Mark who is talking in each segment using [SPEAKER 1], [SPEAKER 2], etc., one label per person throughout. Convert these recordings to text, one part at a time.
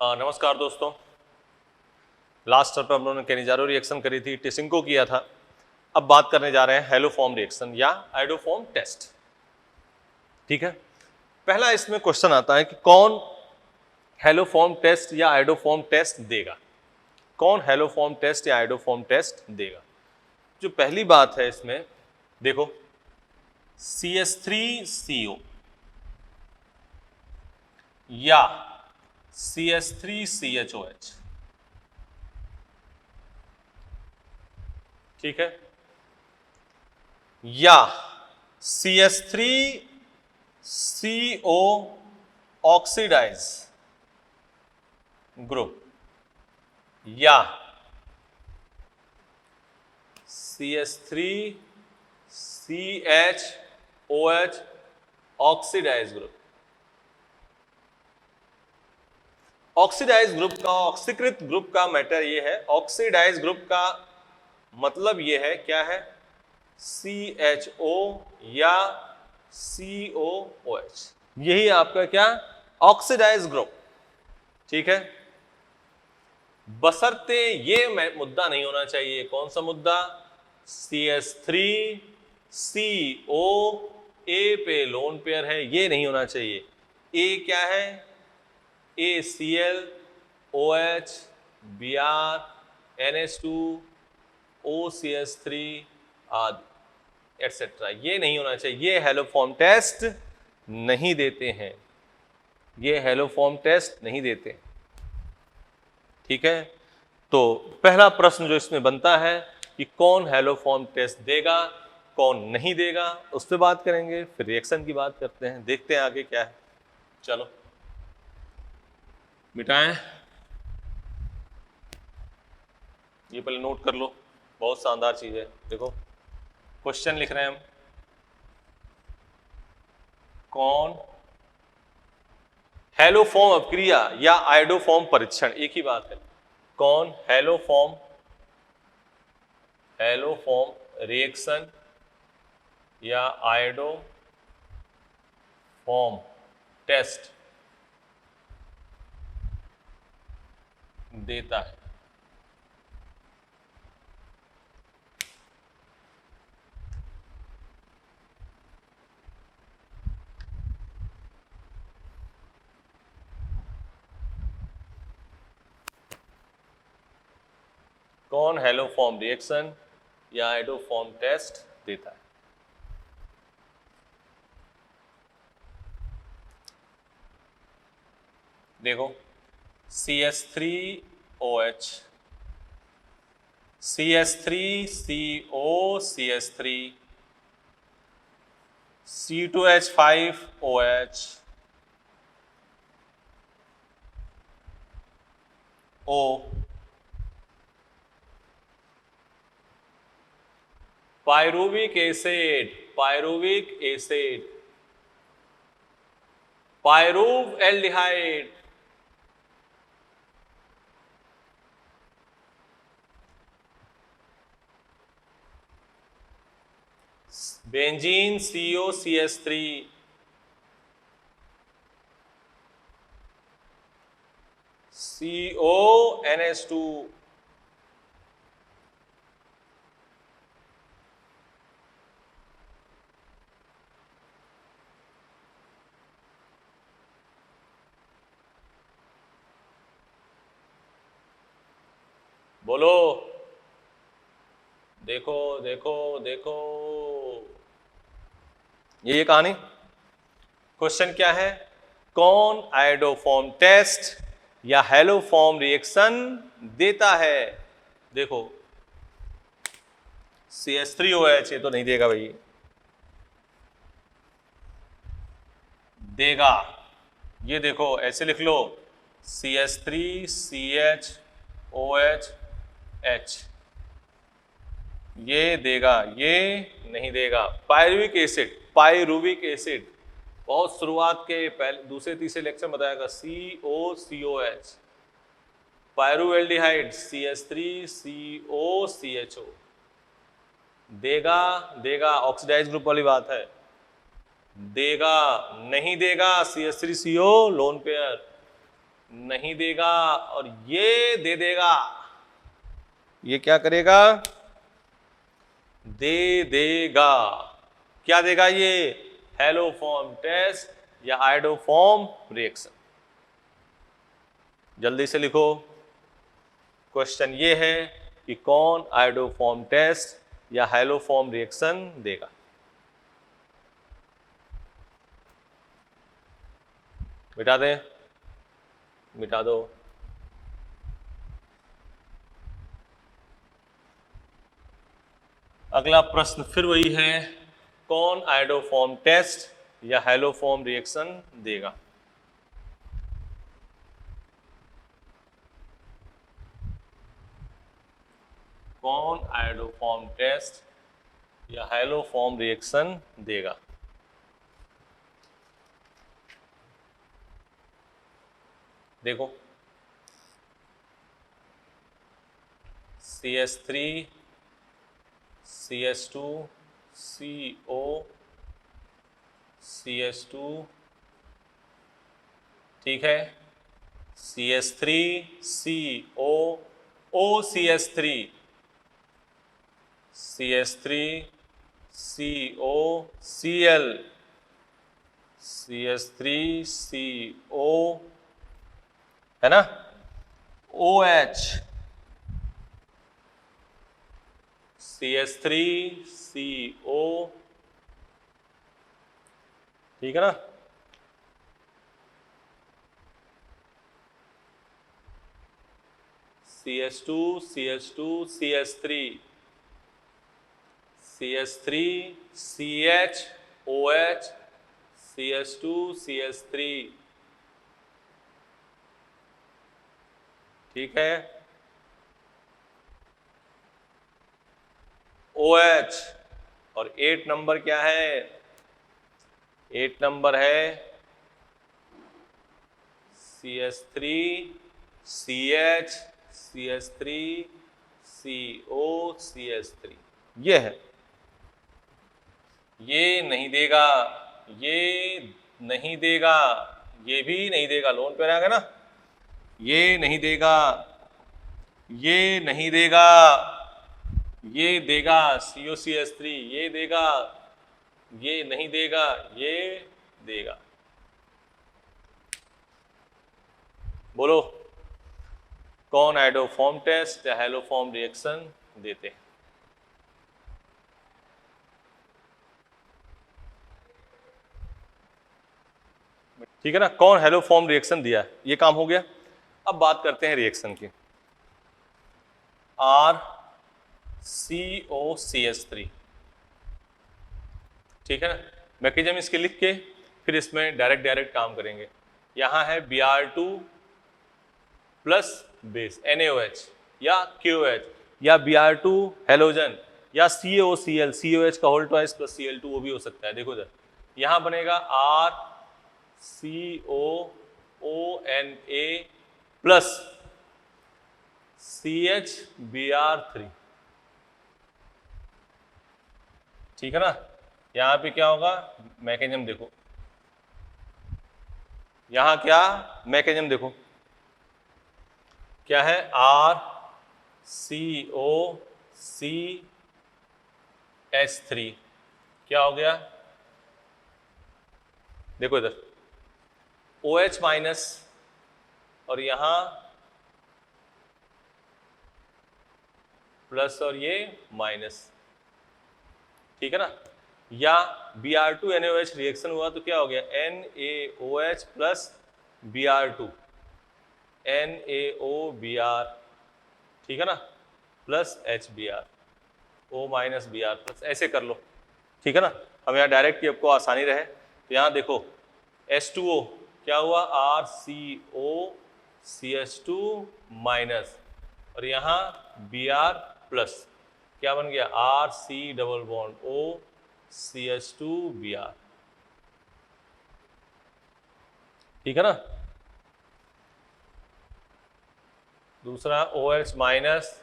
[SPEAKER 1] नमस्कार दोस्तों। Last step पे हम लोगों ने केनिजारो रिएक्शन करी थी, टिसिंको किया था। अब बात करने जा रहे हैं हेलोफॉर्म रिएक्शन या आइडोफॉर्म टेस्ट। ठीक है, पहला इसमें क्वेश्चन आता है कि कौन हेलोफॉर्म टेस्ट या आइडोफॉर्म टेस्ट देगा। कौन हेलोफॉर्म टेस्ट या आइडोफॉर्म टेस्ट देगा। जो पहली बात है इसमें देखो, CH3CO या CH3CHOH, ठीक है, या CH3CO ऑक्सीडाइज ग्रुप, या CH3CHOH oxidise group. Oxidise group का, ऑक्सीकृत ग्रुप का मैटर ये है, ऑक्सीडाइज ग्रुप का मतलब ये है, क्या है, CHO या COOH, यही आपका क्या, ऑक्सीडाइज ग्रुप। ठीक है, बशर्ते ये मुद्दा नहीं होना चाहिए। कौन सा मुद्दा, CH3CO A पे लोन पेयर है, ये नहीं होना चाहिए। A क्या है, ACl OH Br NH2 OCH3 आदि एटसेट्रा, ये नहीं होना चाहिए। ये हेलोफॉर्म टेस्ट नहीं देते हैं, ये हेलोफॉर्म टेस्ट नहीं देते। ठीक है, तो पहला प्रश्न जो इसमें बनता है कि कौन हेलोफॉर्म टेस्ट देगा, कौन नहीं देगा, उस पर बात करेंगे। फिर रिएक्शन की बात करते हैं, देखते हैं आगे क्या है। चलो मिटाएं, ये पहले नोट कर लो, बहुत शानदार चीज है। देखो क्वेश्चन लिख रहे हैं हम, कौन हेलोफॉर्म अपक्रिया या आइडोफॉर्म परीक्षण, एक ही बात है, कौन हेलोफॉर्म रिएक्शन या आइडोफॉर्म टेस्ट देता है। कौन हेलोफॉर्म रिएक्शन या आइडोफॉर्म टेस्ट देता है। देखो CH3OH, CH3CO, CH3, C2H5OH, O, pyruvic acid, pyruvaldehyde, benzene COCH3, CONH2, बोलो, देखो देखो देखो, ये कहानी। क्वेश्चन क्या है, कौन आइडोफॉर्म टेस्ट या हेलोफॉर्म रिएक्शन देता है। देखो CH3OH, ये तो नहीं देगा भाई, देगा, ये देखो ऐसे लिख लो, CH3CHOH, ये देगा, ये नहीं देगा। पायरुविक एसिड, बहुत शुरुआत के पहले दूसरे तीसरे लेक्चर में बताया, COCOH, पायरुवेल्डिहाइड CH3COCHO, देगा, ऑक्सीडाइज ग्रुप वाली बात है, देगा नहीं देगा, CH3CO लोन पेयर, नहीं देगा, और ये दे देगा। ये क्या करेगा? दे देगा। क्या देगा ये? हैलोफॉर्म टेस्ट या आयोडोफॉर्म रिएक्शन। जल्दी से लिखो। क्वेश्चन ये है कि कौन आयोडोफॉर्म टेस्ट या हैलोफॉर्म रिएक्शन देगा। मिटा दें? मिटा दो। अगला प्रश्न फिर वही है, कौन आयोडोफॉर्म टेस्ट या हैलोफॉर्म रिएक्शन देगा। कौन आयोडोफॉर्म टेस्ट या हैलोफॉर्म रिएक्शन देगा? देखो, CH3 CH2 CO CH2, ठीक है, CH3 CO OCH3 CH3 CO Cl CH3 CO है ना, OH CH3 CO, ठीक है ना। CH2 CH2 CH3 CH3 CH OH CH2 CH3, ठीक है। OH और 8 नंबर क्या है? 8 नंबर है CH3 CH CH3 CO CH3, ये है। ये नहीं देगा, ये नहीं देगा, ये भी नहीं देगा। लोन पे आ गया ना, ये नहीं देगा, ये नहीं देगा, ये देगा COCH3, ये देगा, ये नहीं देगा, ये देगा। बोलो, कौन आयोडोफॉर्म टेस्ट या हैलोफॉर्म रिएक्शन देते हैं? ठीक है ना, कौन हैलोफॉर्म रिएक्शन दिया है, ये काम हो गया। अब बात करते हैं रिएक्शन की। RCOCH3, ठीक है ना। मैकेनिज्म इसके लिख के फिर इसमें डायरेक्ट काम करेंगे। यहां है Br2 प्लस बेस NaOH या KOH या Br2 हेलोजन या COCl COH का होल ट्वाइस प्लस Cl2, वो भी हो सकता है। देखो इधर, यहां बनेगा RCOONA प्लस CHBr3, ठीक है ना। यहां पे क्या होगा? मैकेनिज्म देखो, यहां क्या मैकेनिज्म देखो, क्या है? RCOCH3, क्या हो गया? देखो इधर OH माइनस और यहां प्लस और ये माइनस, ठीक है ना। या Br2 NaOH रिएक्शन हुआ तो क्या हो गया? NaOH प्लस Br2 NaOBr, ठीक है ना, plus HBr, O minus Br plus, ऐसे कर लो, ठीक है ना। हम यहाँ डायरेक्ट आपको आसानी रहे तो यहाँ देखो H2O क्या हुआ? RCOCH2 माइनस और यहाँ Br प्लस, क्या बन गया? RC डबल बॉन्ड OCH2Br, ठीक है ना। दूसरा OH माइनस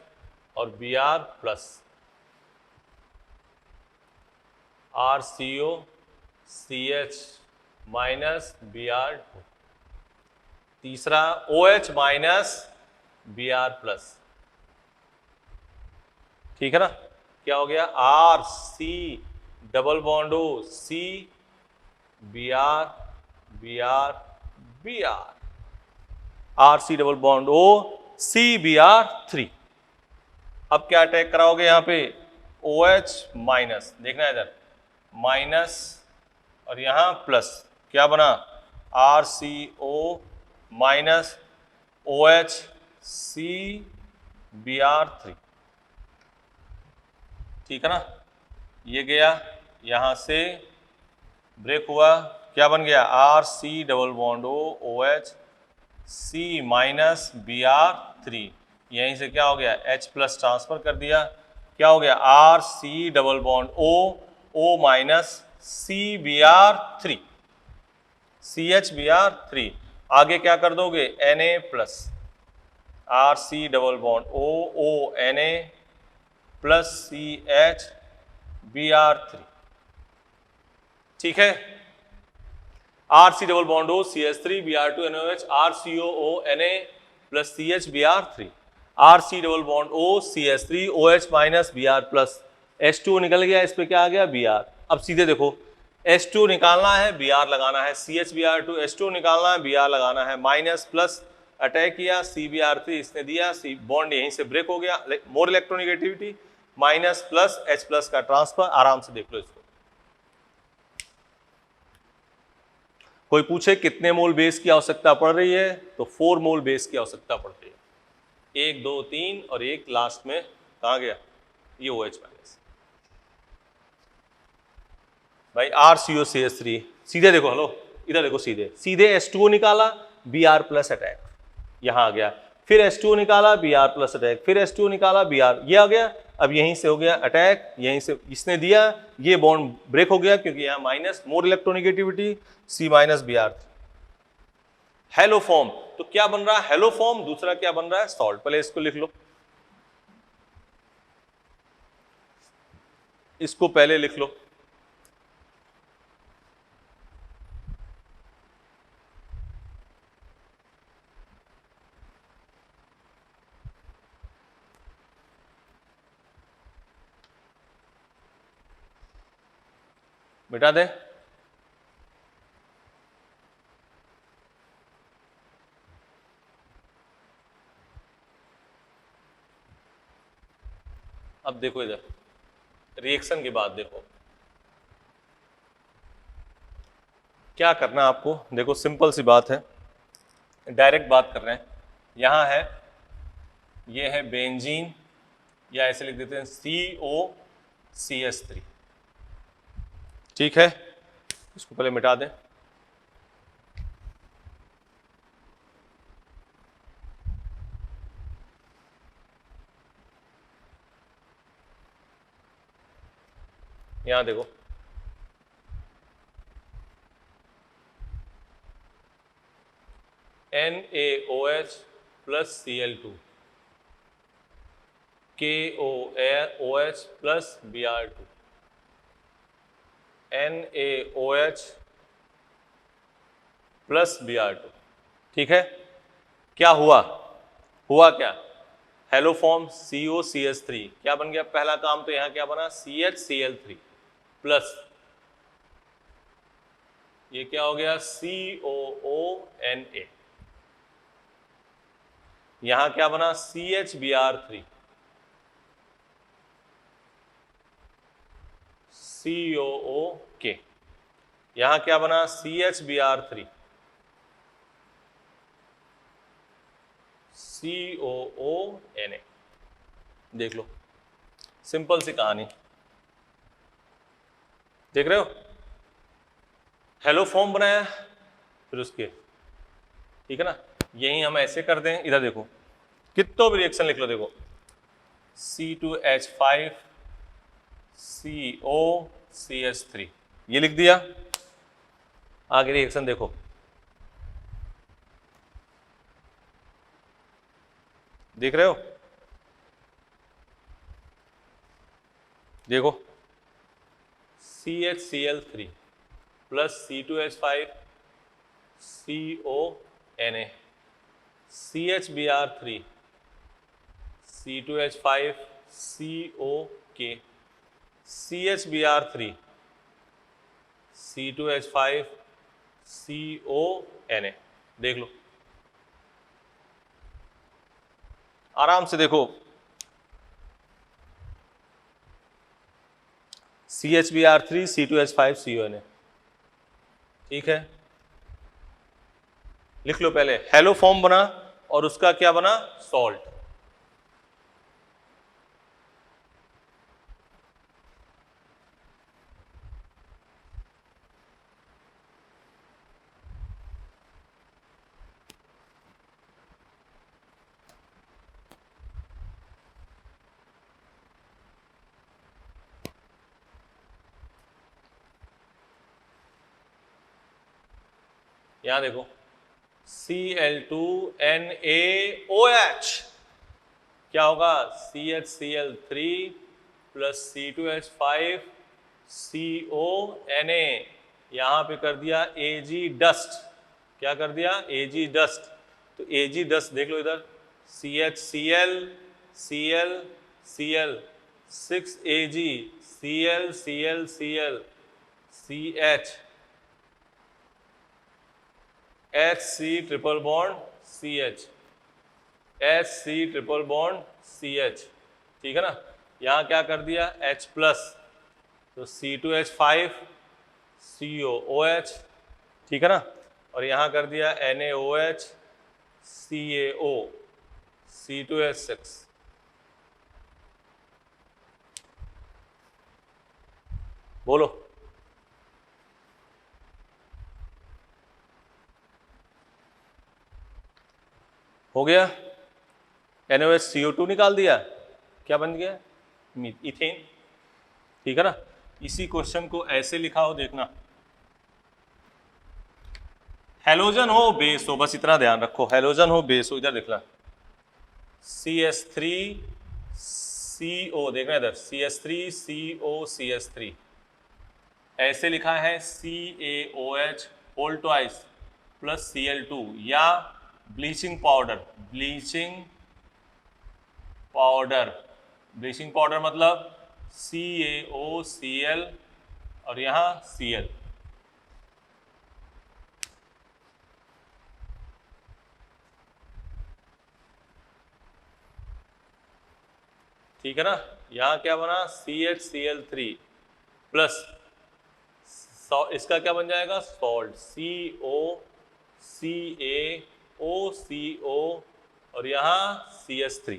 [SPEAKER 1] और Br plus, RCOCH minus Br2, तीसरा OH माइनस Br प्लस, ठीक है ना। क्या हो गया, RC double bond O C Br Br Br, RC double bond O C Br3। अब क्या अटैक कराओगे यहाँ पे, OH माइनस, देखना है इधर माइनस और यहाँ प्लस, क्या बना RCO minus OH C Br3, ठीक है ना। ये गया यहाँ से ब्रेक हुआ, क्या बन गया RC double bond O OH C minus Br3, यहीं से क्या हो गया H प्लस ट्रांसफर कर दिया, क्या हो गया RC double bond O O minus C Br3 CH Br3, आगे क्या कर दोगे Na plus RC double bond O O Na plus CH Br3, ठीक है। RC double bond O CH3 Br2 NaOH RCOO Na plus CH Br3, RC double bond O CH3 OH minus Br plus, H2 निकल गया, इस पे क्या आ गया Br। अब सीधे देखो H2 निकालना है Br लगाना है, CH Br2 H2 निकालना है Br लगाना है, माइनस प्लस अटैक किया C Br3 इसने दिया, C बॉन्ड यहीं से ब्रेक हो गया, more electronegativity minus plus H plus का ट्रांसफर, आराम से देख लो इसको। कोई पूछे कितने मोल बेस की आवश्यकता पड़ रही है, तो 4 मोल बेस की आवश्यकता पड़ रही है, 1 2 3 और एक लास्ट में कहाँ गया ये OH माइनस। भाई RCOCH3, सीधे देखो, हेलो इधर देखो, सीधे सीधे H2O निकाला Br प्लस अटैक, यहाँ आ गया, फिर H2O निकाला Br प्लस अटैक, फिर H2O निकाला Br, ये आ गया। अब यहीं से हो गया अटैक, यहीं से इसने दिया, ये बॉन्ड ब्रेक हो गया क्योंकि यहाँ minus, more electronegativity C minus Br। Haloform, तो क्या बन रहा है हेलो फॉर्म, दूसरा क्या बन रहा है सॉल्ट। पहले इसको लिख लो, इसको पहले लिख लो, मिटा दे। अब देखो इधर रिएक्शन की बात देखो, क्या करना है आपको, देखो सिंपल सी बात है, डायरेक्ट बात कर रहे हैं। यहां है, ये है बेंजीन, या ऐसे लिख देते हैं COCH3, ठीक है। इसको पहले मिटा दें, यहां देखो NaOH plus Cl2 KOH plus Br2 NaOH plus Br2, ठीक है। क्या हुआ, हुआ क्या, हेलो फॉर्म COCH3, क्या बन गया पहला काम, तो यहां क्या बना CHCl3 प्लस, ये क्या हो गया COONA, यहां क्या बना CHBr3 COOK, यहां क्या बना CHBr3 COONA। देख लो सिंपल सी कहानी, देख रहे हो, हेलो फॉर्म बनाया, फिर उसके, ठीक है ना। यही हम ऐसे कर दें, इधर देखो कितनों भी रिएक्शन लिख लो, देखो C2H5 COCH3, ये लिख दिया। आगे रिएक्शन देखो, देख रहे हो, देखो CHCl3 plus C2H5 CONA, CHBr3 C2H5 COK CHBr3 C2H5 CONA। देख लो आराम से देखो, CHBr3 C2H5 CONA। ठीक है, लिख लो पहले हेलो फॉर्म बना और उसका क्या बना, सॉल्ट। यहां देखो Cl2NaOH क्या होगा, CHCl3 प्लस C2H5 CONA। यहां पे कर दिया Ag डस्ट। क्या कर दिया, Ag डस्ट। तो Ag डस्ट देख लो इधर, CHCl Cl Cl 6Ag Cl Cl Cl CH HC triple bond CH HC triple bond CH। ठीक है ना, यहाँ क्या कर दिया H प्लस, तो C2H5 COOH। ठीक है ना, और यहाँ कर दिया NaOH CaO C2H6। बोलो हो गया, NaOH CO2 निकाल दिया, क्या बन गया, इथेन। ठीक है ना, इसी क्वेश्चन को ऐसे लिखा हो, देखना हेलोजन हो बेस हो, बस इतना ध्यान रखो, हेलोजन हो बेस हो। इधर देखना CH3CO, देखना इधर CH3CO ऐसे लिखा है CaOH whole twice plus Cl2, या ब्लीचिंग पाउडर मतलब CaOCl और यहाँ Cl। ठीक है ना, यहाँ क्या बना CHCl3 प्लस इसका क्या बन जाएगा, सॉल्ट COCaOCO और यहाँ CH3।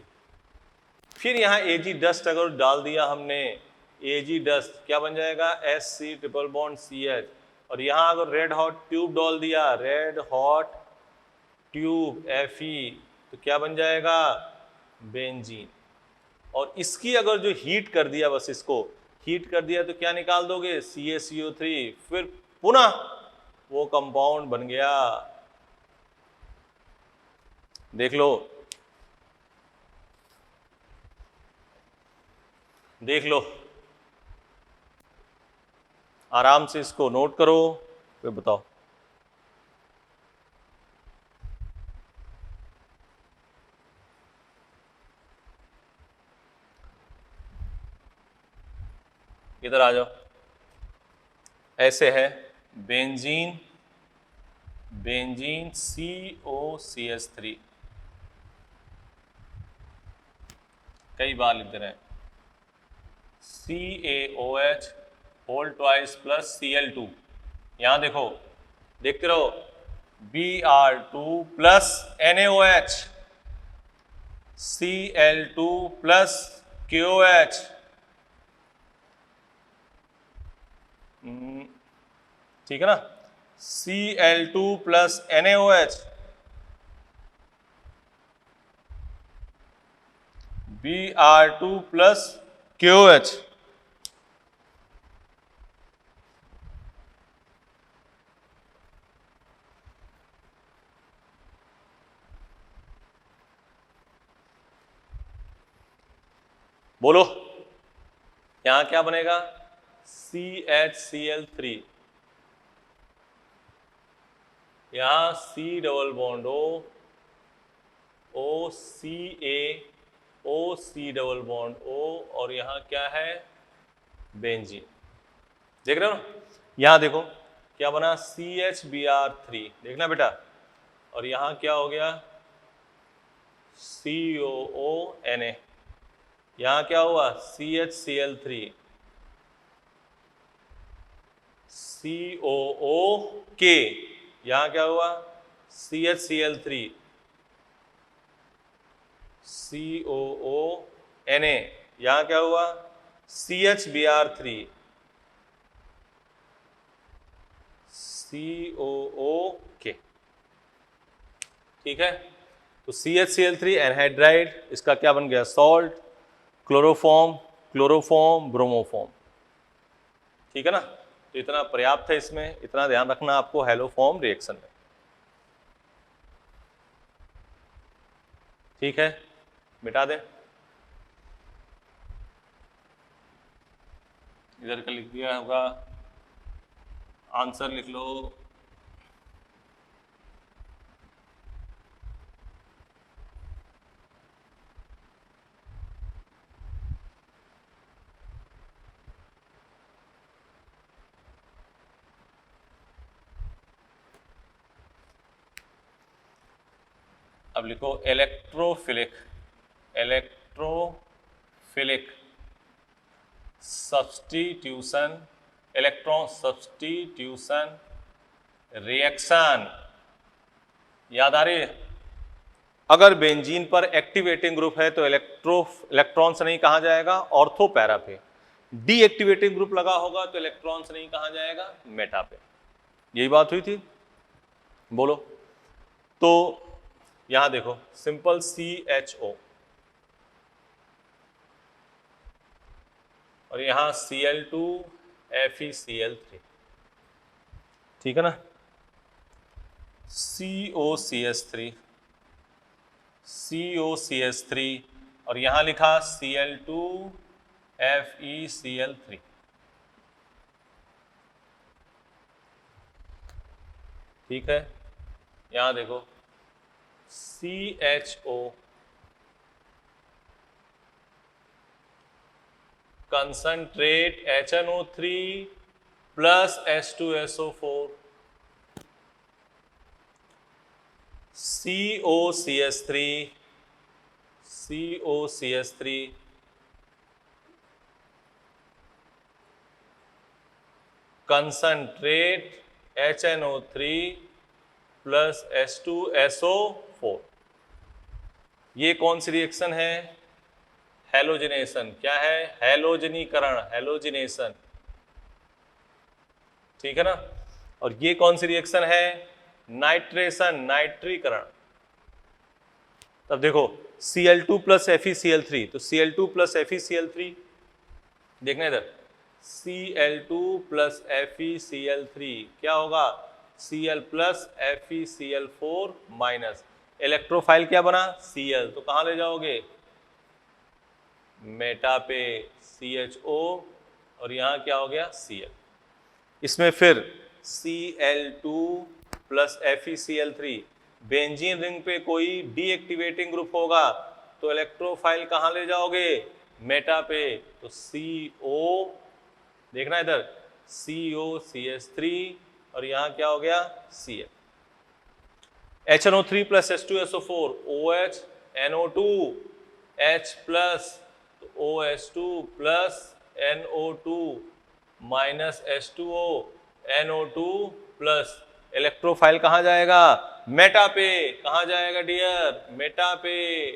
[SPEAKER 1] फिर यहाँ Ag डस्ट अगर डाल दिया हमने, Ag डस्ट क्या बन जाएगा, SC ट्रिपल बॉन्ड CH, और यहाँ अगर रेड हॉट ट्यूब डाल दिया, रेड हॉट ट्यूब Fe, तो क्या बन जाएगा, बेंजीन। और इसकी अगर जो हीट कर दिया, बस इसको हीट कर दिया, तो क्या निकाल दोगे, CaCO3, फिर पुनः वो कंपाउंड बन गया। देख लो देख लो, आराम से इसको नोट करो, फिर बताओ। इधर आ जाओ, ऐसे है बेंजीन COCH3, कई बार लिख दे रहे हैं, CaOH whole twice plus Cl2। यहां देखो, देखते रहो, Br2 plus NaOH Cl2 plus KOH। ठीक है ना, Cl2 plus NaOH Br2 plus KOH। बोलो यहां क्या बनेगा, CHCl3, यहां C double bond O O C A O C double bond O और यहाँ क्या है बेंजीन। देख रहे हो ना, यहाँ देखो क्या बना CHBr3, देखना बेटा, और यहाँ क्या हो गया COONA, यहाँ क्या हुआ CHCl3 COOK, यहाँ क्या हुआ CHCl3 COONA, यहाँ क्या हुआ CHBr3 COOK। ठीक है, तो CHCl3 एनहाइड्राइड, इसका क्या बन गया सॉल्ट, क्लोरोफॉर्म, क्लोरोफॉर्म, ब्रोमोफॉर्म। ठीक है ना, तो इतना पर्याप्त है, इसमें इतना ध्यान रखना आपको हैलोफॉर्म रिएक्शन में। ठीक है, मिटा दें, इधर का लिख दिया होगा, आंसर लिख लो। अब लिखो electrophilic, electrophilic substitution, electron substitution reaction. याद आ रही है, अगर बेंजीन पर एक्टिवेटिंग ग्रुप है तो इलेक्ट्रॉन से नहीं कहा जाएगा ऑर्थो पैरा पे, डीएक्टिवेटिंग ग्रुप लगा होगा तो इलेक्ट्रॉन से नहीं कहा जाएगा मेटा पे। यही बात हुई थी, बोलो। तो यहां देखो सिंपल CHO और यहां Cl2 FeCl3, ठीक है ना, COCS3 COCS3 और यहां लिखा Cl2 FeCl3। ठीक है, यहां देखो CHO concentrate HNO3 plus H2SO4, COCS3 concentrate HNO3 plus H2SO4। ये कौन सी रिएक्शन है, हैलोजिनेशन। क्या है, हैलोजनीकरण, हैलोजिनेशन। ठीक है ना, और ये कौन सी रिएक्शन है, नाइट्रेशन, नाइट्रीकरण। तब देखो Cl2 प्लस FeCl3, तो Cl2 प्लस FeCl3, देखना इधर Cl2 प्लस FeCl3 क्या होगा Cl plus FeCl4 minus, electrophile क्या बना Cl, तो कहां ले जाओगे मेटा पे CHO और यहां क्या हो गया Cl। इसमें फिर Cl2 plus FeCl3, benzene ring पे कोई डीएक्टिवेटिंग ग्रुप होगा तो इलेक्ट्रोफाइल कहां ले जाओगे मेटा पे, तो CO, देखना इधर COCS3 और यहां क्या हो गया Cl। HNO3 plus H2SO4 OH NO2 H plus OH2 plus NO2 minus H2O NO2 plus, electrophile कहां जाएगा मेटा पे, कहां जाएगा डियर मेटा पे,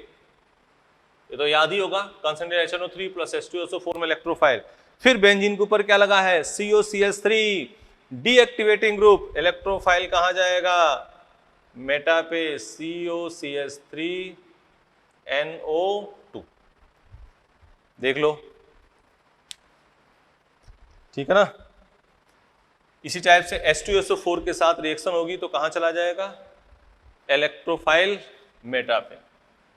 [SPEAKER 1] ये तो याद ही होगा, कंसंट्रेट HNO3 प्लस H2SO4 में इलेक्ट्रोफाइल। फिर बेंजीन के ऊपर क्या लगा है COCS3 डीएक्टिवेटिंग ग्रुप, इलेक्ट्रोफाइल कहां जाएगा मेटा पे COCS3 NO2, देख लो। ठीक है ना, इसी टाइप से H2SO4 के साथ रिएक्शन होगी तो कहां चला जाएगा इलेक्ट्रोफाइल मेटा पे।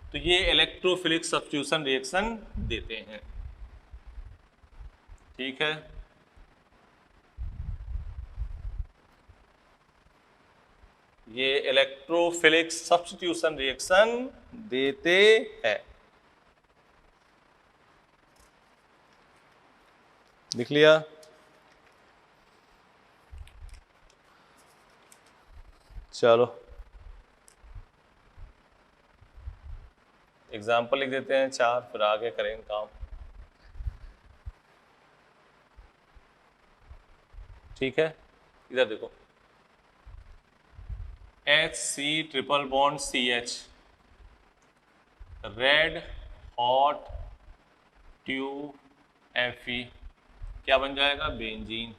[SPEAKER 1] तो ये इलेक्ट्रोफिलिक सब्स्टिट्यूशन रिएक्शन देते हैं। ठीक है, ये इलेक्ट्रोफिलिक सब्स्टिट्यूशन रिएक्शन देते हैं। लिख लिया? चलो एग्जाम्पल लिख देते हैं 4, फिर आगे करेंगे काम। ठीक है, इधर देखो, HC triple bond CH, red hot tube Fe, क्या बन जाएगा? बेंजीन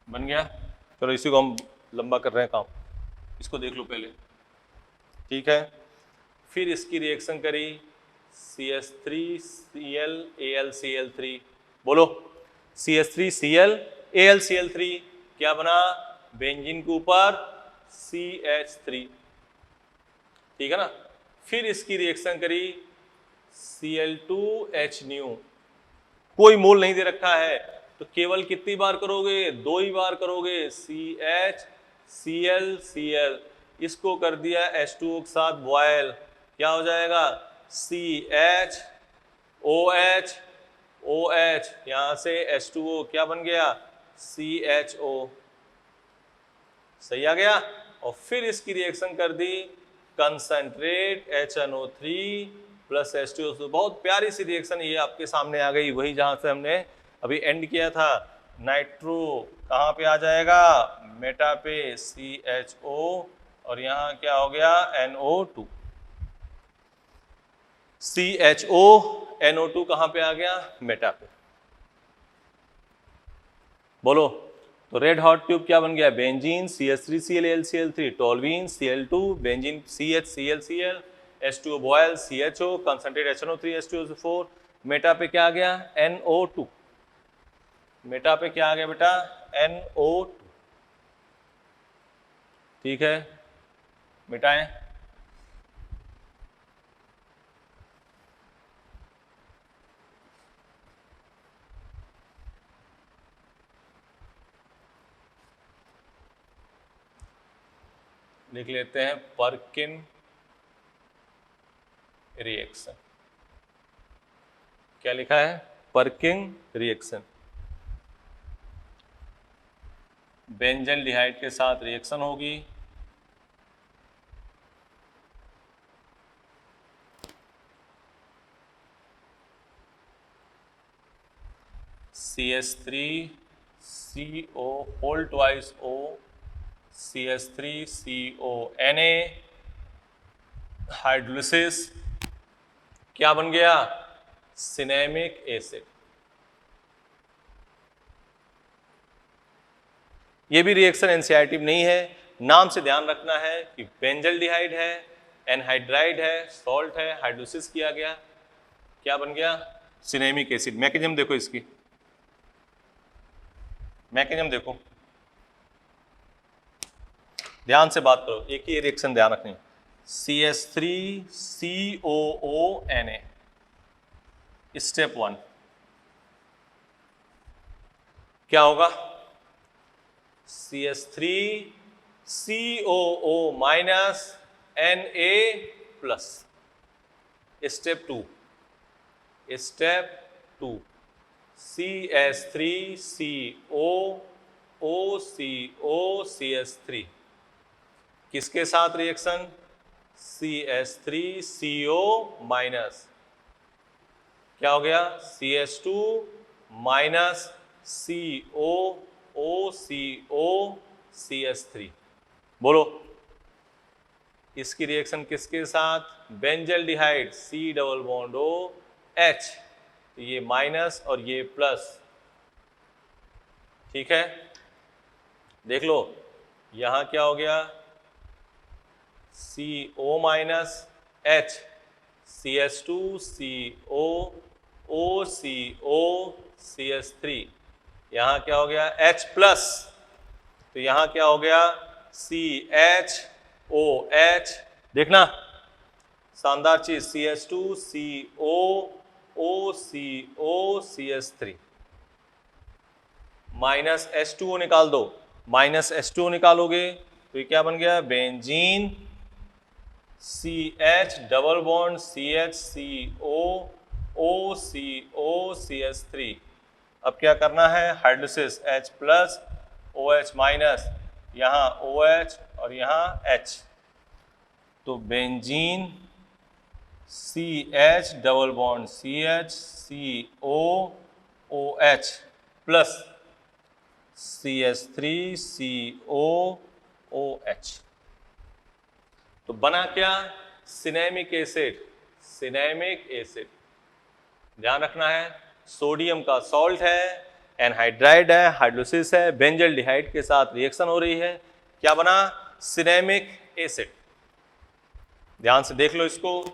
[SPEAKER 1] बन गया। चलो इसी को हम लंबा कर रहे हैं काम, इसको देख लो पहले। ठीक है, फिर इसकी रिएक्शन करी CH3Cl AlCl3, बोलो CH3Cl AlCl3 क्या बना? बेंजीन के ऊपर CH3, ठीक है ना। फिर इसकी रिएक्शन करी Cl2H न्यू, कोई मोल नहीं दे रखा है तो केवल कितनी बार करोगे? 2 ही बार करोगे। CH Cl, इसको कर दिया H2O के साथ बॉयल, क्या हो जाएगा? CH OH OH, यहां से H2O क्या बन गया? CHO, सही आ गया। और फिर इसकी रिएक्शन कर दी कंसंट्रेट HNO3 प्लस H2O। बहुत प्यारी सी रिएक्शन ये आपके सामने आ गई, वही जहां से हमने अभी एंड किया था। नाइट्रो कहाँ पे आ जाएगा? मेटा पे CHO, और यहाँ क्या हो गया? NO2। CHO NO2 कहाँ पे आ गया? मेटा पे। बोलो, तो रेड हॉट ट्यूब क्या बन गया? Benzene CH3Cl AlCl3, toluene Cl2, benzene CHClCl, H2O boil CHO, concentrate HNO3 H2O4, meta पे क्या आ गया? NO2। मेटा पे क्या आ गया बेटा? NO2। ठीक है, मिटाएं। लिख लेते हैं पर्किन रिएक्शन। क्या लिखा है? Perkin reaction. बेंजल्डिहाइड के साथ रिएक्शन होगी, CH3CO whole twice O, CH3CO Na, hydrolysis क्या बन गया? Cinnamic acid. ये भी रिएक्शन एनसीईआरटी में नहीं है, नाम से ध्यान रखना है कि बेंजल्डिहाइड है, एनहाइड्राइड है, सॉल्ट है, हाइड्रोलिसिस किया गया, क्या बन गया? Cinnamic acid. मैकेनिज्म देखो इसकी, मैकेनिज्म देखो, ध्यान से बात करो, एक ही रिएक्शन ध्यान रखनी। CH3COO Na, स्टेप 1 क्या होगा? CH3COO minus Na plus. Step 2 CH3COOCOCH3 किसके साथ रिएक्शन? CH3CO माइनस, क्या हो गया? CH2 minus COOCOCH3। बोलो, इसकी रिएक्शन किसके साथ? Benzaldehyde C double bond O H, तो ये माइनस और ये प्लस। ठीक है, देख लो यहां क्या हो गया? CO minus H, CH2CO OCO CH3, यहां क्या हो गया? H प्लस, तो यहां क्या हो गया? CHOH। देखना शानदार चीज, CH2CO OCO CH3 minus H2O निकाल दो, माइनस H2O निकालोगे तो तो ये क्या बन गया, benzene CH double bond CH CO CH3। अब क्या करना है, hydrolysis H plus OH minus, यहाँ OH और यहाँ H, तो benzene CH double bond CH COOH plus CH3 COOH। तो बना क्या, सिनेमिक एसिड। सिनेमिक एसिड ध्यान रखना है, सोडियम का सॉल्ट है, एनहाइड्राइड है, हाइड्रोलिसिस है, बेंजल्डिहाइड के साथ रिएक्शन हो रही है, क्या बना, सिनेमिक एसिड। ध्यान से देख लो इसको,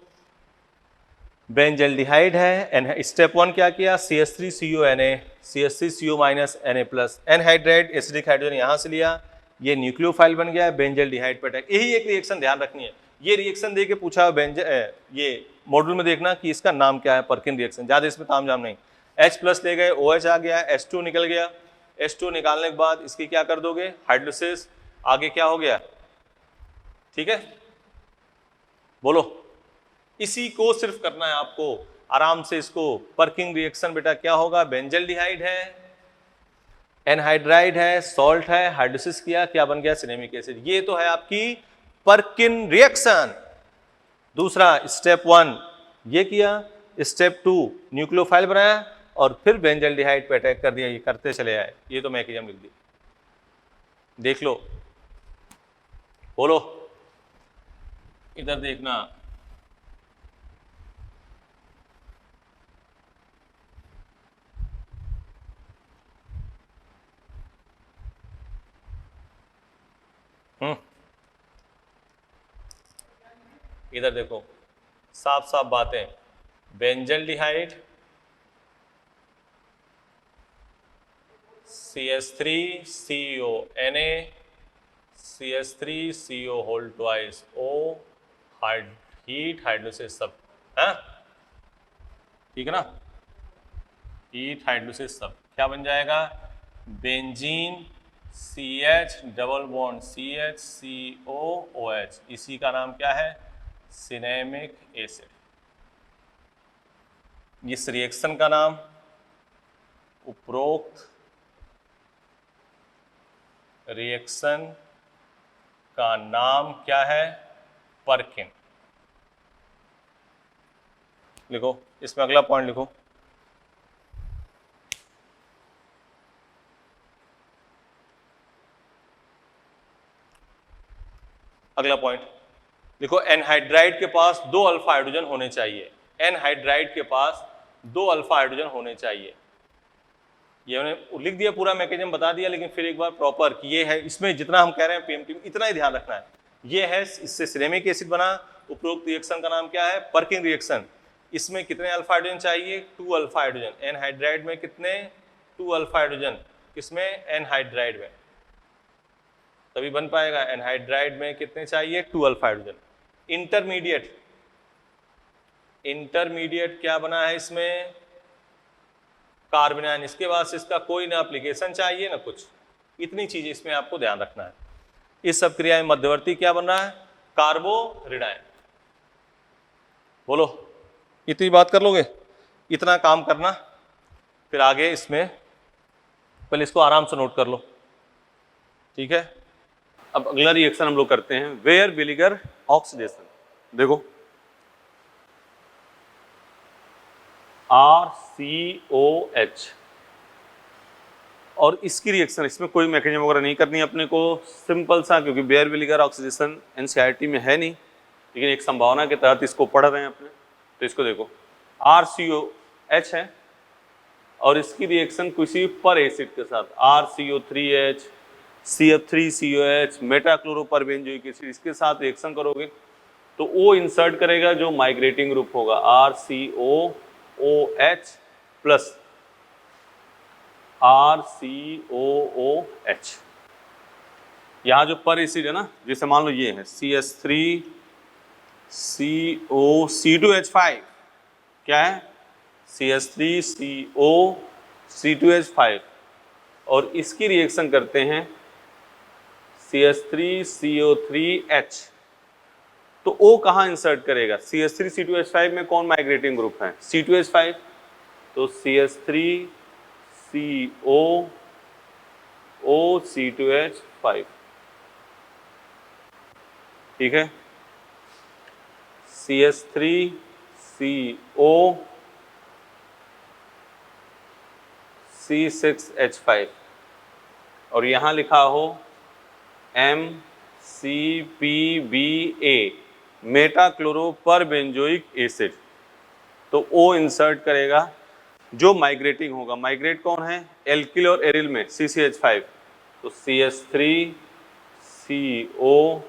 [SPEAKER 1] बेंजल्डिहाइड है, स्टेप 1 क्या किया, CH3CONA CH3CO minus Na plus, anhydride acidic hydrogen यहां से लिया, ये न्यूक्लियोफाइल बन गया, बेंजल्डिहाइड पर अटैक। यही एक रिएक्शन ध्यान रखनी है, ये रिएक्शन देके पूछा ये मॉड्यूल में देखना कि इसका नाम क्या है, पर्किन रिएक्शन, ज्यादा इसमें तामझाम नहीं। H प्लस ले गए, OH आ गया, H2 निकल गया, H2 निकालने के बाद इसकी क्या कर दोगे, हाइड्रोलिसिस, आगे क्या हो गया, ठीक है, बोलो। इसी को सिर्फ करना है आपको आराम से, इसको पर्किंग रिएक्शन बेटा क्या होगा, बेंजल्डिहाइड है, एनहाइड्राइड है, सॉल्ट है, हाइड्रोलिसिस किया, क्या बन गया, सिनेमिक एसिड। ये तो है आपकी पर्किन रिएक्शन। दूसरा स्टेप 1 ये किया, स्टेप 2 न्यूक्लियोफाइल बनाया और फिर बेंजल्डिहाइड पे अटैक कर दिया, ये करते चले आए। ये तो मैकेनिज्म लिख दी, देख लो, बोलो, इधर देखना, इधर देखो, साफ साफ बातें, benzaldehyde CH3CONA CH3CO whole twice O, heat hydrolysis सब, है ठीक है ना, हीट हाइड्रोलिसिस सब क्या बन जाएगा, benzene CH double bond CH COOH, इसी का नाम क्या है, सिनेमिक एसिड। इस रिएक्शन का नाम, उपरोक्त रिएक्शन का नाम क्या है, पर्किन। लिखो, इसमें अगला पॉइंट लिखो, अगला पॉइंट देखो, एनहाइड्राइड के पास 2 अल्फा हाइड्रोजन होने चाहिए, एनहाइड्राइड के पास 2 अल्फा हाइड्रोजन होने चाहिए। ये मैंने लिख दिया, पूरा मैकेनिज्म बता दिया, लेकिन फिर एक बार प्रॉपर कि ये है, इसमें जितना हम कह रहे हैं पीएमटी में इतना ही ध्यान रखना है। ये है, इससे सिनेमिक एसिड बना, उपरोक्त रिएक्शन का नाम क्या है, पर्किन रिएक्शन। इसमें कितने अल्फा हाइड्रोजन चाहिए, 2 अल्फा हाइड्रोजन। एनहाइड्राइड में कितने, 2 अल्फा हाइड्रोजन, किसमें, एनहाइड्राइड में, तभी बन पाएगा। एनहाइड्राइड में कितने चाहिए, 2 अल्फा हाइड्रोजन। इंटरमीडिएट क्या बना है इसमें, कार्बन आयन, इसके बाद से इसका कोई ना एप्लीकेशन चाहिए ना कुछ, इतनी चीज इसमें आपको ध्यान रखना है। इस सब क्रिया में मध्यवर्ती क्या बन रहा है, कार्बोरिडाइन। बोलो, इतनी बात कर लोगे, इतना काम करना, फिर आगे इसमें पहले इसको आराम से नोट कर लो, ठीक है। अब अगला रिएक्शन हम लोग करते हैं, वेयर विनेगर ऑक्सीडेशन। देखो, RCOH, और इसकी रिएक्शन, इसमें कोई मैकेनिज्म वगैरह नहीं करनी है अपने को, सिंपल सा, क्योंकि बेयर विनेगर ऑक्सीडेशन एनसीईआरटी में है नहीं, लेकिन एक संभावना के तहत इसको पढ़ रहे हैं अपने। तो इसको देखो, RCOH है और इसकी रिएक्शन किसी पर एसिड के साथ, RCO3H CF3COH मेटाक्लोरोपरबेंजोइक एसिड, इसके साथ रिएक्शन करोगे तो O इंसर्ट करेगा जो माइग्रेटिंग ग्रुप होगा, RCOOH प्लस RCOOH। यहाँ जो पर एसिड है ना, जैसे मान लो ये है CH3CO C2H5, क्या है, CH3CO C2H5, और इसकी रिएक्शन करते हैं CH3CO3H। तो O कहाँ इंसर्ट करेगा? CH3C2H5 में कौन माइग्रेटिंग ग्रुप है? C2H5। तो CH3CO OC2H5, ठीक है। CH3CO C6H5 और यहां लिखा हो MCPBA मेटाक्लोरोपरबेंजोइक एसिड। तो O इंसर्ट करेगा जो माइग्रेटिंग होगा। माइग्रेट कौन है? एल्किल और एरिल में CCH5। तो CH3CO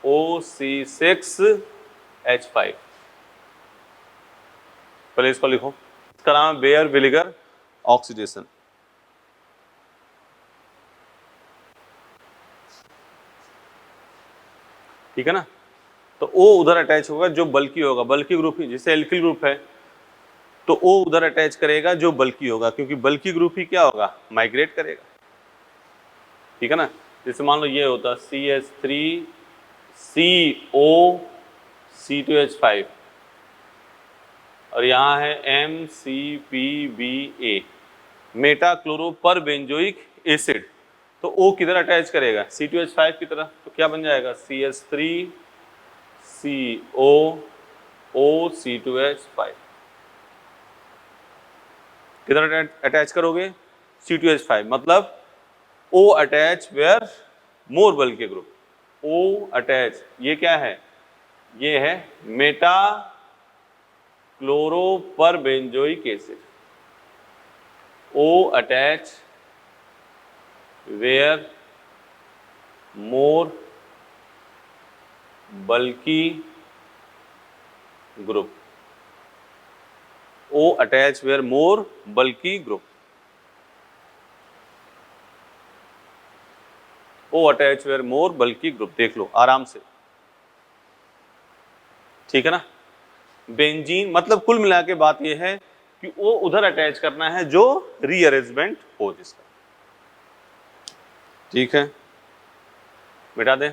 [SPEAKER 1] OC6H5। पहले इसको लिखो, इसका नाम है बेयर विलिगर ऑक्सीडेशन। ठीक है ना। तो O उधर अटैच होगा जो बल्कि होगा, बल्कि ग्रुप ही, जैसे एल्किल ग्रुप है तो O उधर अटैच करेगा जो बल्कि होगा, क्योंकि बल्कि ग्रुप ही क्या होगा? माइग्रेट करेगा। ठीक है ना। जैसे मान लो ये होता CH3CO C2H5 और यहाँ है MCPBA मेटाक्लोरोपरबेंजोइक एसिड। तो O किधर अटैच करेगा? C2H5 की तरफ। तो क्या बन जाएगा? CH3CO OC2H5। किधर अटैच करोगे? C2H5। मतलब O attach where more bulky group. O attach, ये क्या है? ये है meta chloroperbenzoic acid. O attach where more bulky group. O attach where more bulky group. O attach where more bulky group. देख लो आराम से, ठीक है ना। बेंजीन मतलब कुल मिला के बात यह है कि O उधर अटैच करना है जो रीअरेंजमेंट हो जिसका। ठीक है, मिटा दें।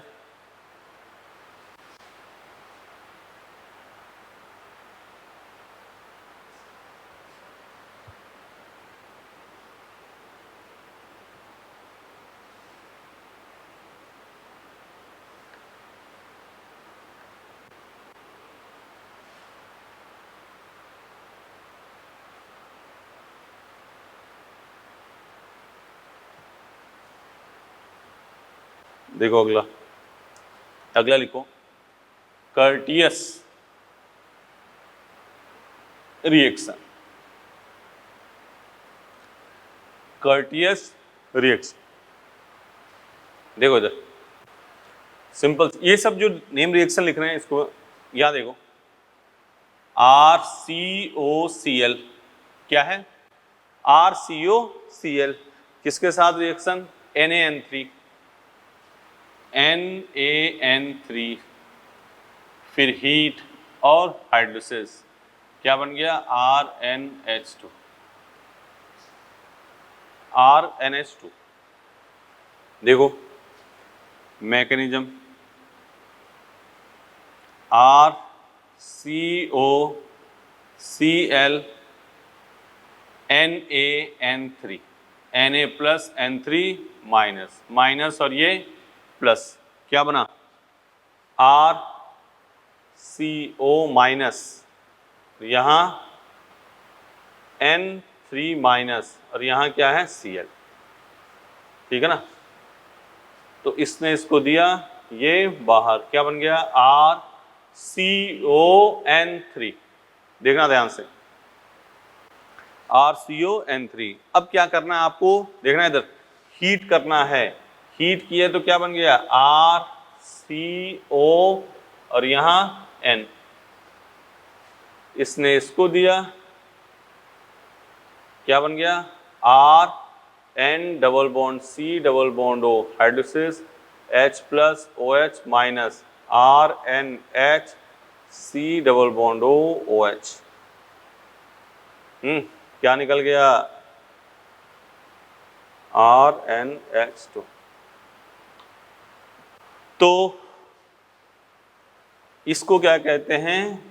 [SPEAKER 1] देखो अगला, अगला लिखो कर्टियस रिएक्शन। कर्टियस रिएक्शन, देखो इधर सिंपल, ये सब जो नेम रिएक्शन लिख रहे हैं इसको याद देखो। RCOCl क्या है? RCOCl किसके साथ रिएक्शन? NaN3। NaN3 फिर हीट और हाइड्रोलिसिस, क्या बन गया? RnH2। RnH2 देखो mechanism, RCOCl NaN3, Na plus N3 minus, minus और ये प्लस, क्या बना? RCO माइनस, यहाँ N3 माइनस और यहाँ क्या है? Cl। ठीक है ना। तो इसने इसको दिया, ये बाहर क्या बन गया? RCON3। देखना ध्यान से, RCON3। अब क्या करना है आपको? देखना इधर, हीट करना है। हीट किया तो क्या बन गया? RCO और यहाँ N। इसने इसको दिया, क्या बन गया? RN double bond C double bond O hydrolysis H plus OH minus RNH C double bond O OH। क्या निकल गया? RnH2।
[SPEAKER 2] तो इसको क्या कहते हैं,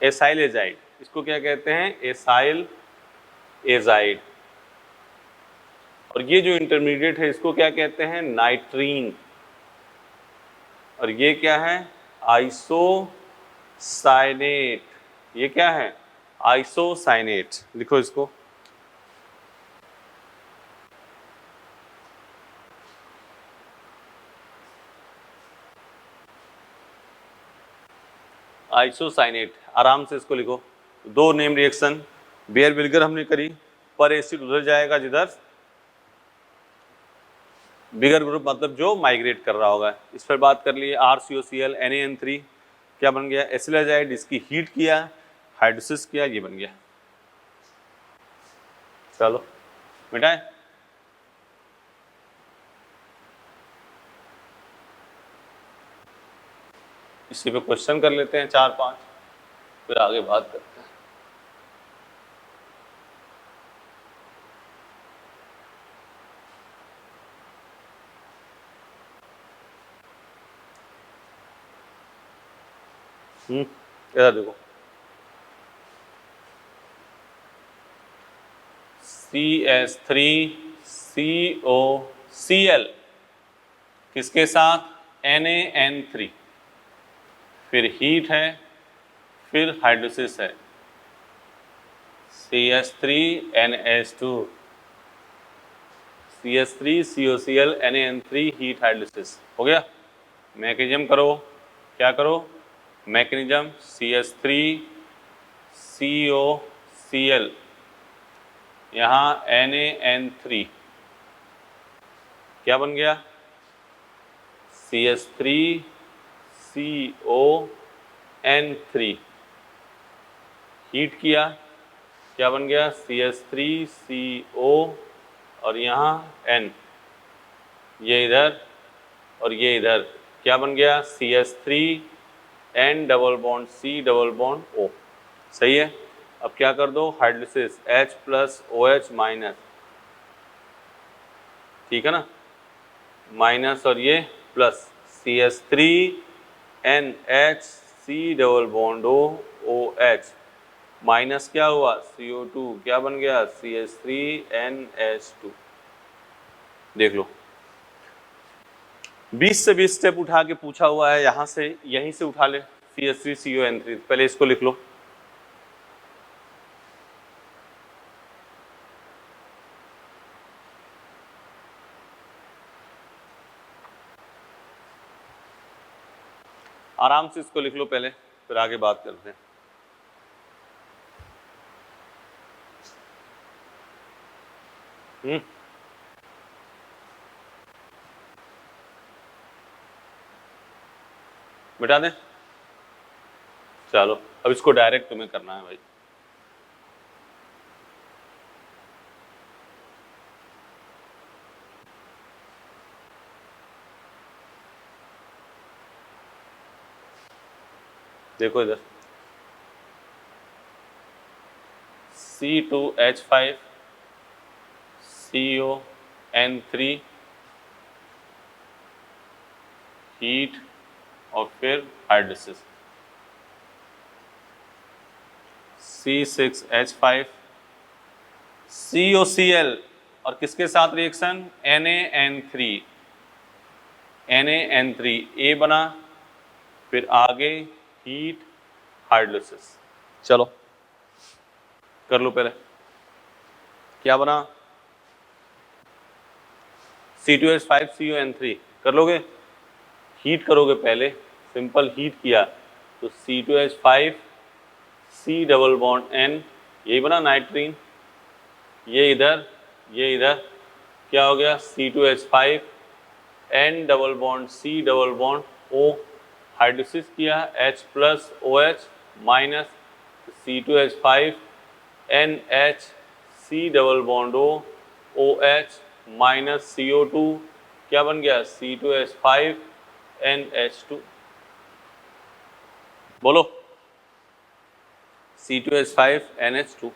[SPEAKER 2] एसाइल एजाइड। इसको क्या कहते हैं, एसाइल एजाइड। और ये जो इंटरमीडिएट है इसको क्या कहते हैं, नाइट्रीन। और ये क्या है, आइसोसाइनेट। ये क्या है, आइसोसाइनेट। लिखो इसको, आइसोसाइनेट। आराम से इसको लिखो। दो नेम रिएक्शन, बेयर विनेगर हमने करी, पर एसिड उधर जाएगा जिधर बिगर ग्रुप, मतलब जो माइग्रेट कर रहा होगा। इस पर बात कर लिए, RCOCl NaN3 क्या बन गया, एसिलाजाइड। इसकी हीट किया, हाइड्रोसिस किया, ये बन गया। चलो मिटाएं। इसी पे क्वेश्चन कर लेते हैं 4-5, फिर आगे बात करते हैं। इधर देखो, CH3COCl किसके साथ, NaN3, फिर हीट है, फिर हाइड्रोसिस है, CH3NH2, CH3COCl NaN3 heat hidrosis हो गया। मैकेनिज्म करो, क्या करो, मैकेनिज्म CH3COCl यहाँ NaN3 क्या बन गया, CH3CON3 हीट किया, क्या बन गया, CH3CO और यहाँ N, ये इधर और ये इधर, क्या बन गया, CH3N double bond C double bond O। सही है। अब क्या कर दो, हाइड्रोलिसिस H+OH माइनस, ठीक है ना, माइनस और ये plus, CH3NH C double bond O OH minus क्या हुआ, CO2 क्या बन गया, CH3NH2। देख लो 20 से 20 स्टेप उठा के पूछा हुआ है, यहां से यहीं से उठा ले CH3CON3। पहले इसको लिख लो, आराम से इसको लिख लो पहले, फिर आगे बात करते हैं। मिटा दें, चलो अब इसको डायरेक्ट तुम्हें करना है भाई। देखो इधर C2H5 CON3 हीट और फिर हाइड्रोलिसिस, C6H5 COCl और किसके साथ रिएक्शन, NaN3 A बना, फिर आगे हीट हाइड्रोलिसिस। चलो कर लो पहले, क्या बना, C2H5 CON3 कर लोगे, हीट करोगे पहले, सिंपल हीट किया तो C2H5 C double bond N, यही बना नाइट्रीन, ये इधर क्या हो गया, C2H5 N double bond C double bond O, hydrolysis किया H+OH minus C2H5 NH C double bond O OH minus CO2 क्या बन गया, C2H5 NH2। बोलो, C2H5 NH2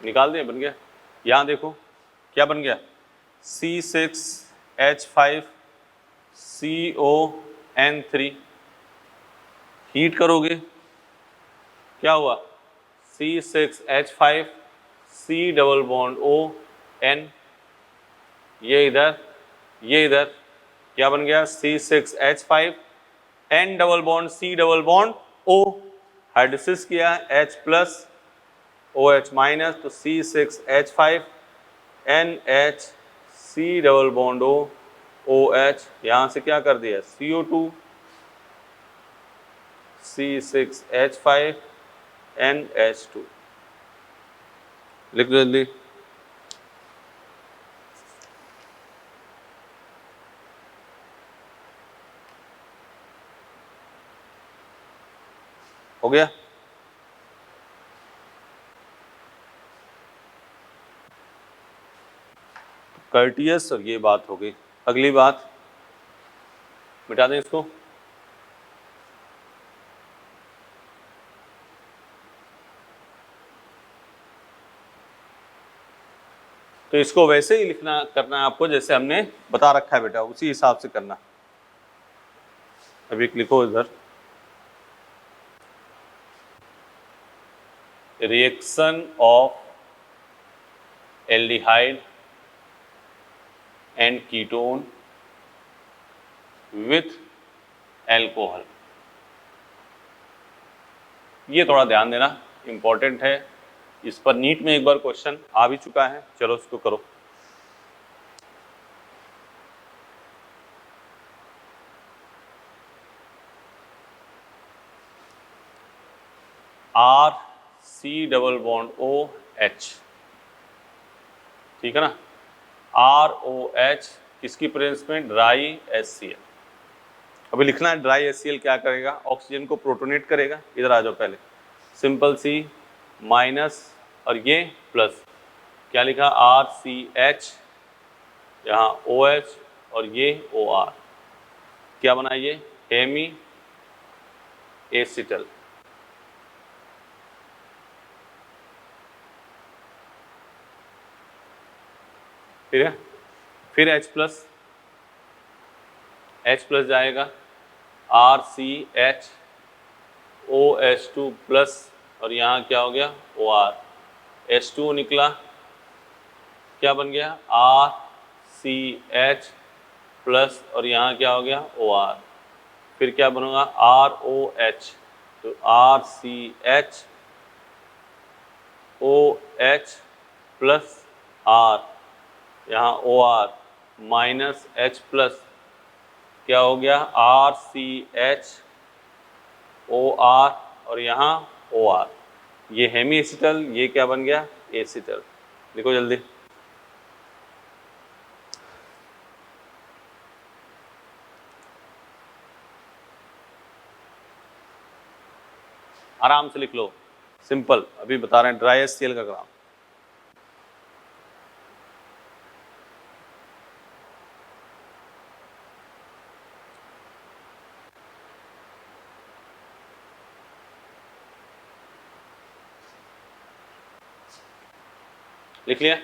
[SPEAKER 2] निकाल दें, बन गया। यहां देखो क्या बन गया, C6H5CON3 हीट करोगे क्या हुआ, C6H5C डबल बॉन्ड ON, ये इधर क्या बन गया, C6H5N double bond C double bond O, hydrolysis किया H प्लस OH माइनस, तो C6H5NH C double bond OH, यहां से क्या कर दिया CO2, C6H5NH2, लिख दो जल्दी। हो गया, कर्टियस, और ये बात हो गई। अगली बात मिटा दें इसको, तो इसको वैसे ही लिखना करना है आपको जैसे हमने बता रखा है बेटा, उसी हिसाब से करना। अभी लिखो इधर, reaction of aldehyde and ketone with alcohol, ये थोड़ा ध्यान देना, इंपॉर्टेंट है। इस पर नीट में एक बार क्वेश्चन आ भी चुका है, चलो इसको करो। RC डबल बॉन्ड OH, ठीक है ना, ROH किसकी प्रेजेंस में, ड्राई HCl। अभी लिखना है ड्राई HCl क्या करेगा, ऑक्सीजन को प्रोटोनेट करेगा। इधर आ जाओ पहले, सिंपल सी माइनस और ये प्लस, क्या लिखा RCH, यहाँ OH और ये OR, क्या बना ये हेमी एसिटल। फिर H प्लस जाएगा RCH OH2 प्लस, और यहाँ क्या हो गया OR, H2 निकला, क्या बन गया RCH प्लस, और यहाँ क्या हो गया OR, फिर क्या बनूंगा ROH, तो RCH OH प्लस R, यहाँ OR माइनस H प्लस, क्या हो गया RCH OR, और यहाँ OR, ये हेमी एसिटल, ये क्या बन गया एसिटल। लिखो जल्दी, आराम से लिख लो, सिंपल। अभी बता रहे हैं ड्राई HCl का काम। लिख लिया,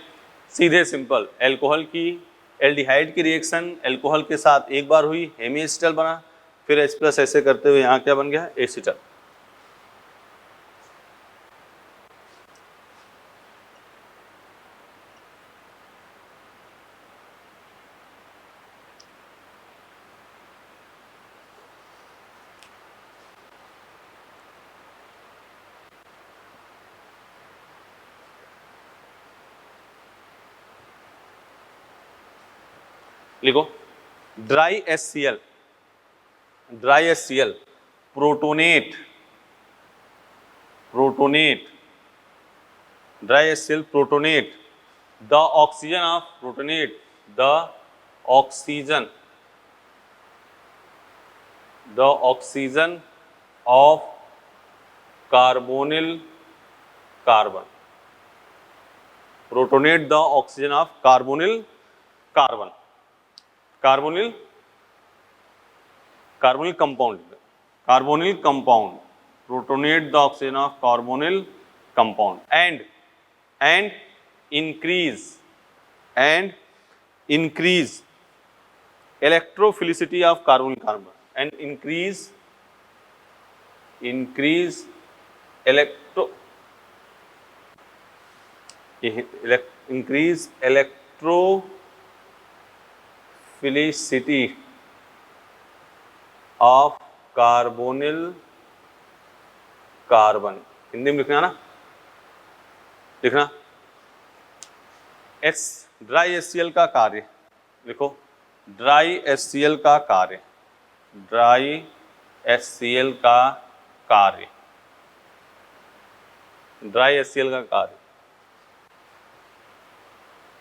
[SPEAKER 2] सीधे सिंपल। एल्कोहल की एल्डिहाइड की रिएक्शन एल्कोहल के साथ एक बार हुई, हेमी एसिटल बना, फिर H प्लस ऐसे करते हुए यहाँ क्या बन गया एसिटल। लिखो dry HCl, protonate, dry HCl protonate the oxygen of, protonate the oxygen of carbonyl carbon, protonate the oxygen of carbonyl carbon, carbonyl compound, protonate the oxygen of carbonyl compound, and increase increase electrophilicity of carbon carbon and increase electrophilicity of carbonyl carbon. Hindi में लिखना ना, लिखना। Dry HCl का कार्य लिखो, dry HCl का कार्य, dry HCl का कार्य, ड्राई HCl का कार्य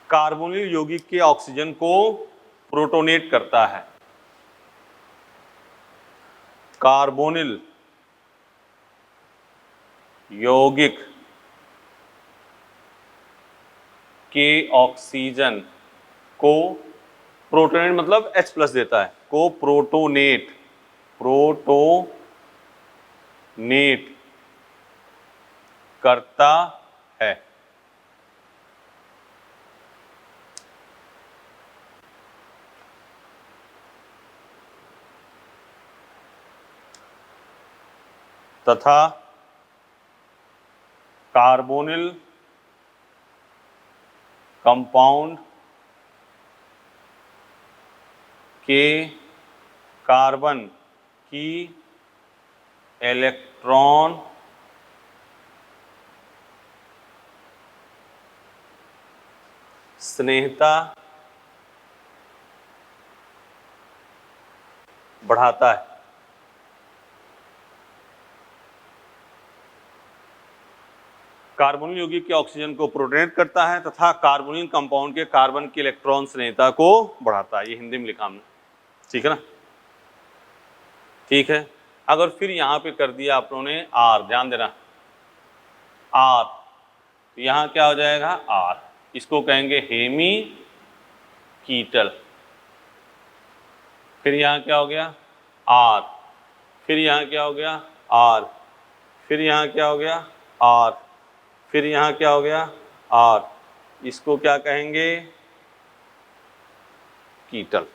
[SPEAKER 2] कार्बोनिल यौगिक के ऑक्सीजन को प्रोटोनेट करता है। कार्बोनिल यौगिक के ऑक्सीजन को प्रोटोनेट मतलब H+ देता है, को प्रोटोनेट करता है। तथा कार्बोनिल कंपाउंड के कार्बन की इलेक्ट्रॉन स्नेहता बढ़ाता है। कार्बोनिल यौगिक के ऑक्सीजन को प्रोटोनेट करता है तथा कार्बोनिल कंपाउंड के कार्बन की इलेक्ट्रॉन स्नेहता को बढ़ाता है। ये हिंदी में लिखा हमने, ठीक है ना? ठीक है। अगर फिर यहां पे कर दिया आप लोगों ने R, ध्यान देना, R, तो यहां क्या हो जाएगा R, इसको कहेंगे हेमी कीटल। फिर यहां क्या हो गया R, फिर यहां क्या हो गया R, फिर यहां क्या हो गया R, फिर यहां क्या हो गया R, इसको क्या कहेंगे कीटल,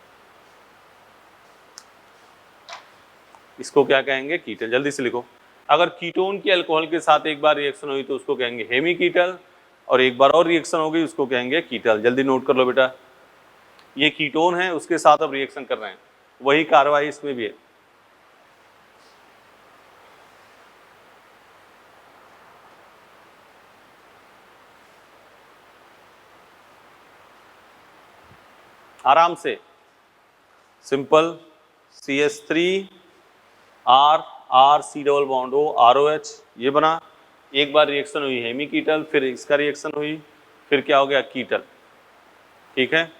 [SPEAKER 2] इसको क्या कहेंगे कीटल। जल्दी से लिखो, अगर कीटोन की अल्कोहल के साथ एक बार रिएक्शन हुई तो उसको कहेंगे हेमी कीटल, और एक बार और रिएक्शन हो गई उसको कहेंगे कीटल। जल्दी नोट कर लो बेटा, ये कीटोन है उसके साथ अब रिएक्शन कर रहे हैं, वही कार्रवाई इसमें भी है। आराम से, simple, CH3R R C double bond O ROH, ये बना। एक बार रिएक्शन हुई हेमी कीटल, फिर इसका रिएक्शन हुई, फिर क्या हो गया कीटल, ठीक है।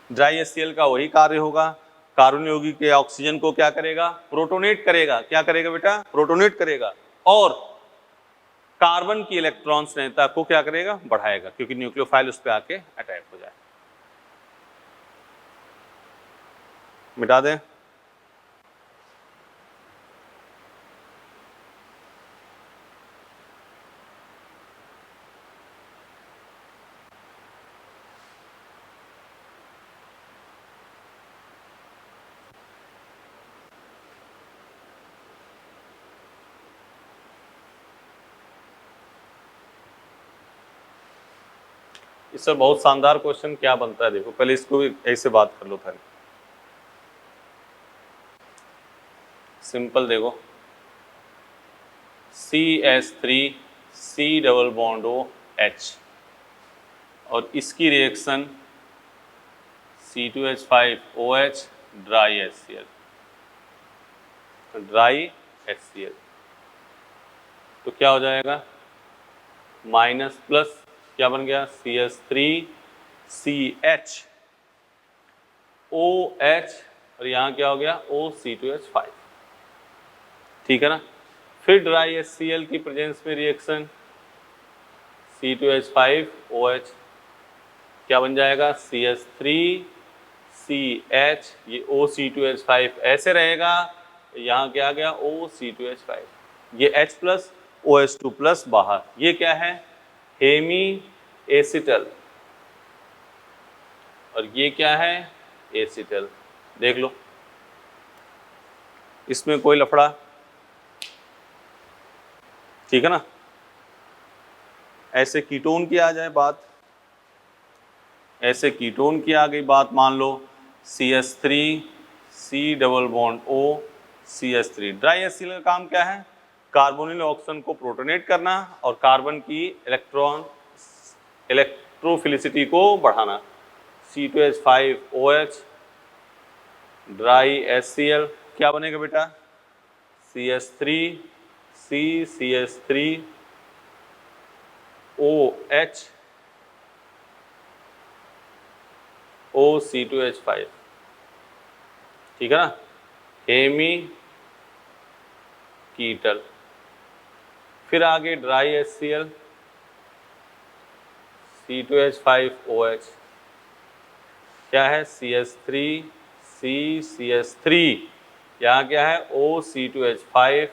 [SPEAKER 2] ड्राई HCl का वही कार्य होगा, कार्बन यौगिक के ऑक्सीजन को क्या करेगा प्रोटोनेट करेगा। क्या करेगा बेटा प्रोटोनेट करेगा, और कार्बन की इलेक्ट्रॉन स्नेहता को क्या करेगा बढ़ाएगा, क्योंकि न्यूक्लियोफाइल उस पर आके अटैक हो जाए। मिटा दें, इससे बहुत शानदार क्वेश्चन क्या बनता है देखो, पहले इसको ऐसे बात कर लो। पहले सिंपल देखो, CH3 C double bond O H, और इसकी reaction C2H5OH dry HCl, dry HCl, तो क्या हो जाएगा माइनस प्लस, क्या बन गया CH3CHOH, और यहाँ क्या हो गया OC2H5, ठीक है ना। फिर ड्राई HCl की प्रेजेंस में रिएक्शन C2H5OH, क्या बन जाएगा CH3CH, ये OC2H5 ऐसे रहेगा, यहाँ क्या आ गया OC2H5, ये H+ OH2+ बाहर, ये क्या है हेमी एसिटल, और ये क्या है, एसिटल। देख लो, इसमें कोई लफड़ा, ठीक है ना। ऐसे कीटोन की आ जाए बात, ऐसे कीटोन की आ गई बात, मान लो CH3 C double bond O CH3। Dry HCl का काम क्या है, कार्बोनिल ऑक्सीजन को प्रोटोनेट करना और कार्बन की इलेक्ट्रोफिलिसिटी को बढ़ाना। C2H5OH, ड्राई HCl क्या बनेगा बेटा, CH3 C CH3 OH OC2H5, ठीक है ना, हेमी कीटल। फिर आगे ड्राई HCl C2H5OH, क्या है, CH3 C CH3, यहाँ क्या है, OC2H5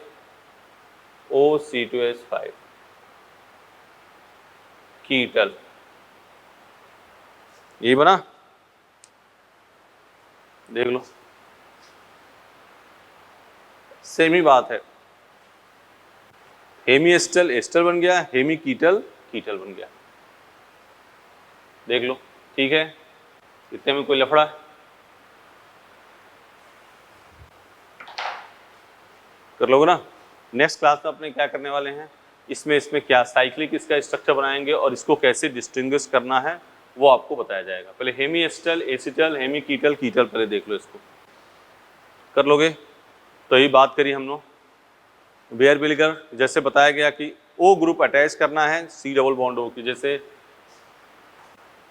[SPEAKER 2] OC2H5 कीटल। ये बना, देख लो, सेम ही बात है। हेमी एस्टर एस्टर बन गया, हेमी कीटल कीटल बन गया। देख लो, ठीक है, इतने में कोई लफड़ा है? कर लोगे ना। नेक्स्ट क्लास में अपने क्या करने वाले हैं, इसमें क्या साइक्लिक इसका स्ट्रक्चर बनाएंगे और इसको कैसे डिस्टिंग्विश करना है वो आपको बताया जाएगा। पहले हेमी एस्टर एसिटल हेमी कीटल कीटल पहले देख लो, इसको कर लोगे। तो यही बात करी हम लोग, बेयर बिल्गर जैसे बताया गया कि O ग्रुप अटैच करना है C डबल बॉन्ड O की, जैसे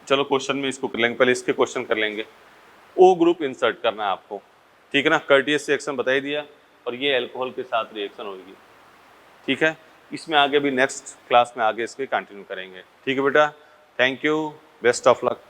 [SPEAKER 2] चलो क्वेश्चन में इसको कर लेंगे, पहले इसके क्वेश्चन कर लेंगे। O ग्रुप इंसर्ट करना है आपको, ठीक है ना, कर्टियस रिएक्शन बता ही दिया, और ये अल्कोहल के साथ रिएक्शन होगी, ठीक है। इसमें आगे भी नेक्स्ट क्लास में आगे इसके कंटिन्यू करेंगे, ठीक है बेटा। Thank you, best of luck.